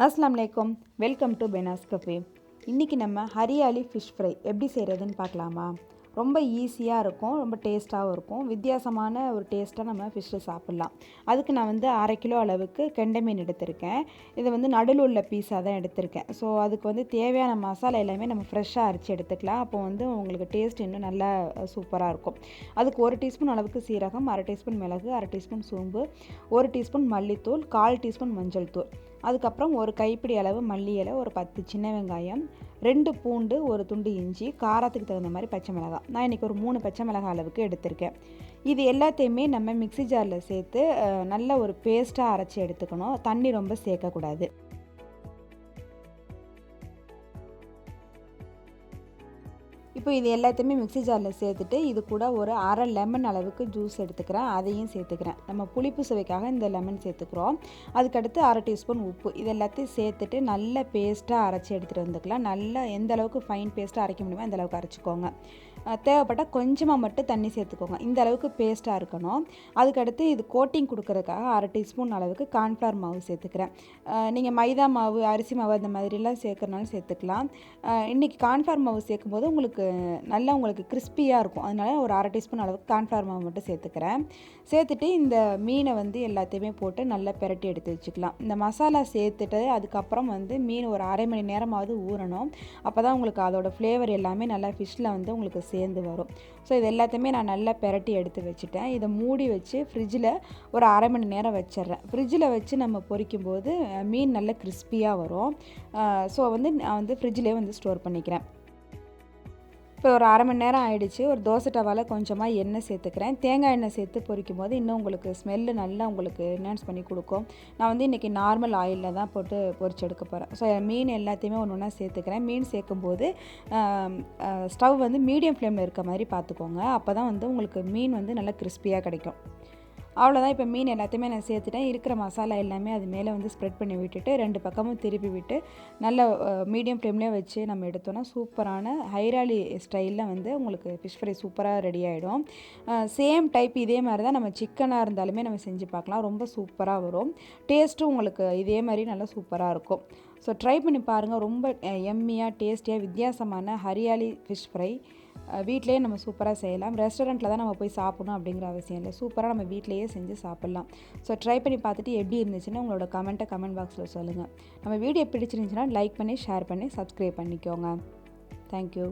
அஸ்ஸலாமு அலைக்கும். Welcome to பெனாஸ் cafe. இன்றைக்கி நம்ம ஹரியாலி ஃபிஷ் ஃப்ரை எப்படி செய்கிறதுன்னு பார்க்கலாமா? ரொம்ப ஈஸியாக இருக்கும், ரொம்ப டேஸ்ட்டாகவும் இருக்கும். வித்தியாசமான ஒரு டேஸ்ட்டாக நம்ம ஃபிஷ்ஷை சாப்பிட்லாம். அதுக்கு நான் 1/2 கிலோ அளவுக்கு கெண்டை மீன் எடுத்திருக்கேன். இது நடுவில் உள்ள பீஸாக தான் எடுத்திருக்கேன். ஸோ அதுக்கு தேவையான மசாலா எல்லாமே நம்ம ஃப்ரெஷ்ஷாக அரைச்சி எடுத்துக்கலாம். அப்போ உங்களுக்கு டேஸ்ட் இன்னும் நல்லா சூப்பராக இருக்கும். அதுக்கு 1 டீஸ்பூன் அளவுக்கு சீரகம், 1/2 டீஸ்பூன் மிளகு, 1/2 டீஸ்பூன் சோம்பு, 1 டீஸ்பூன் மல்லித்தூள், 1/4 டீஸ்பூன் மஞ்சள் தூள், அதுக்கப்புறம் ஒரு கைப்பிடி அளவு மல்லி இலை, ஒரு 10 சின்ன வெங்காயம், 2 பூண்டு, ஒரு துண்டு இஞ்சி, காரத்துக்கு தகுந்த மாதிரி பச்சை மிளகாய். நான் இன்றைக்கி ஒரு 3 பச்சை மிளகாய் அளவுக்கு எடுத்திருக்கேன். இது எல்லாத்தையுமே நம்ம மிக்ஸி ஜாரில் சேர்த்து நல்ல ஒரு பேஸ்ட்டாக அரைச்சி எடுத்துக்கணும். தண்ணி ரொம்ப சேர்க்கக்கூடாது. இப்போ இது எல்லாத்தையுமே மிக்ஸி ஜாரில் சேர்த்துட்டு இது கூட ஒரு 1/2 லெமன் அளவுக்கு ஜூஸ் எடுத்துக்கிறேன். அதையும் சேர்த்துக்கிறேன். நம்ம புளிப்பு சுவைக்காக இந்த லெமன் சேர்த்துக்கிறோம். அதுக்கடுத்து 1/2 டீஸ்பூன் உப்பு. இது எல்லாத்தையும் சேர்த்துட்டு நல்ல பேஸ்ட்டாக அரைச்சி எடுத்துகிட்டு வந்துக்கலாம். நல்லா எந்த அளவுக்கு ஃபைன் பேஸ்ட்டாக அரைக்க முடியுமோ அந்த அளவுக்கு அரைச்சிக்கோங்க. தேவைப்பட்டால் கொஞ்சமாக மட்டும் தண்ணி சேர்த்துக்கோங்க. இந்த அளவுக்கு பேஸ்ட்டாக இருக்கணும். அதுக்கடுத்து இது கோட்டிங் கொடுக்கறதுக்காக 1/2 டீஸ்பூன் அளவுக்கு கார்ன்ஃப்ளவர் மாவு சேர்த்துக்கிறேன். நீங்கள் மைதா மாவு, அரிசி மாவு அந்த மாதிரிலாம் சேர்க்குறனாலும் சேர்த்துக்கலாம். இன்றைக்கி கார்ன்ஃப்ளவர் மாவு சேர்க்கும்போது உங்களுக்கு கிறிஸ்பியாக இருக்கும். அதனால் ஒரு 1/2 டீஸ்பூன் அளவுக்கு கார்ன்ஃப்ளவர் மாவு மட்டும் சேர்த்துக்கிறேன். சேர்த்துட்டு இந்த மீனை எல்லாத்தையுமே போட்டு நல்லா பிரட்டி எடுத்து வச்சுக்கலாம். இந்த மசாலா சேர்த்துட்டு அதுக்கப்புறம் மீன் ஒரு 1/2 மணி நேரமாவது ஊறணும். அப்போ தான் உங்களுக்கு அதோடய ஃப்ளேவர் எல்லாமே நல்லா ஃபிஷ்ஷில் உங்களுக்கு சேர்ந்து வரும். ஸோ இது எல்லாத்தையுமே நான் நல்லா பிரட்டி எடுத்து வச்சுட்டேன். இதை மூடி வச்சு ஃப்ரிட்ஜில் ஒரு 1/2 மணி நேரம் வச்சிட்றேன். ஃப்ரிட்ஜில் வச்சு நம்ம பொரிக்கும்போது மீன் நல்லா கிறிஸ்பியாக வரும். ஸோ நான் ஃப்ரிட்ஜிலே ஸ்டோர் பண்ணிக்கிறேன். இப்போ ஒரு 1/2 மணி நேரம் ஆகிடுச்சு. ஒரு தோசை டவாவில் கொஞ்சமாக எண்ணெய் சேர்த்துக்கிறேன். தேங்காய் எண்ணெய் சேர்த்து பொரிக்கும் போது இன்னும் உங்களுக்கு ஸ்மெல்லு நல்லா உங்களுக்கு என்ஹான்ஸ் பண்ணி கொடுக்கும். நான் இன்றைக்கி நார்மல் ஆயிலில் தான் போட்டு பொரிச்சு எடுக்க போகிறேன். ஸோ மீன் எல்லாத்தையுமே ஒன்று ஒன்றா சேர்த்துக்கிறேன். மீன் சேர்க்கும்போது ஸ்டவ் மீடியம் ஃப்ளேமில் இருக்க மாதிரி பார்த்துக்கோங்க. அப்போ தான் உங்களுக்கு மீன் நல்லா கிறிஸ்பியாக கிடைக்கும். அவ்வளோதான். இப்போ மீன் எல்லாத்தையுமே நான் சேர்த்துட்டேன். இருக்கிற மசாலா எல்லாமே அது மேலே ஸ்ப்ரெட் பண்ணி விட்டுட்டு 2 பக்கமும் திருப்பி விட்டு நல்ல மீடியம் ஃப்ளேம்லேயே வச்சு நம்ம எடுத்தோன்னா சூப்பரான ஹைராலி ஸ்டைலில் உங்களுக்கு ஃபிஷ் ஃப்ரை சூப்பராக ரெடி ஆகிடும். சேம் டைப் இதே மாதிரி தான் நம்ம சிக்கனாக இருந்தாலுமே நம்ம செஞ்சு பார்க்கலாம். ரொம்ப சூப்பராக வரும். டேஸ்ட்டும் உங்களுக்கு இதே மாதிரி நல்லா சூப்பராக இருக்கும். ஸோ ட்ரை பண்ணி பாருங்கள். ரொம்ப எம்மியாக டேஸ்டியாக வித்தியாசமான ஹரியாலி ஃபிஷ் ஃப்ரை வீட்டிலேயே நம்ம சூப்பராக செய்யலாம். ரெஸ்டாரண்ட்டில் தான் நம்ம போய் சாப்பிடணும் அப்படிங்கிற அவசியம் இல்லை. சூப்பராக நம்ம வீட்டிலேயே செஞ்சு சாப்பிட்லாம். ஸோ ட்ரை பண்ணி பார்த்துட்டு எப்படி இருந்துச்சுன்னு உங்களோட கமெண்ட் பாக்ஸில் சொல்லுங்கள். நம்ம வீடியோ பிடிச்சிருந்துச்சுன்னா லைக் பண்ணி, ஷேர் பண்ணி, சப்ஸ்கிரைப் பண்ணிக்கோங்க. தேங்க்யூ.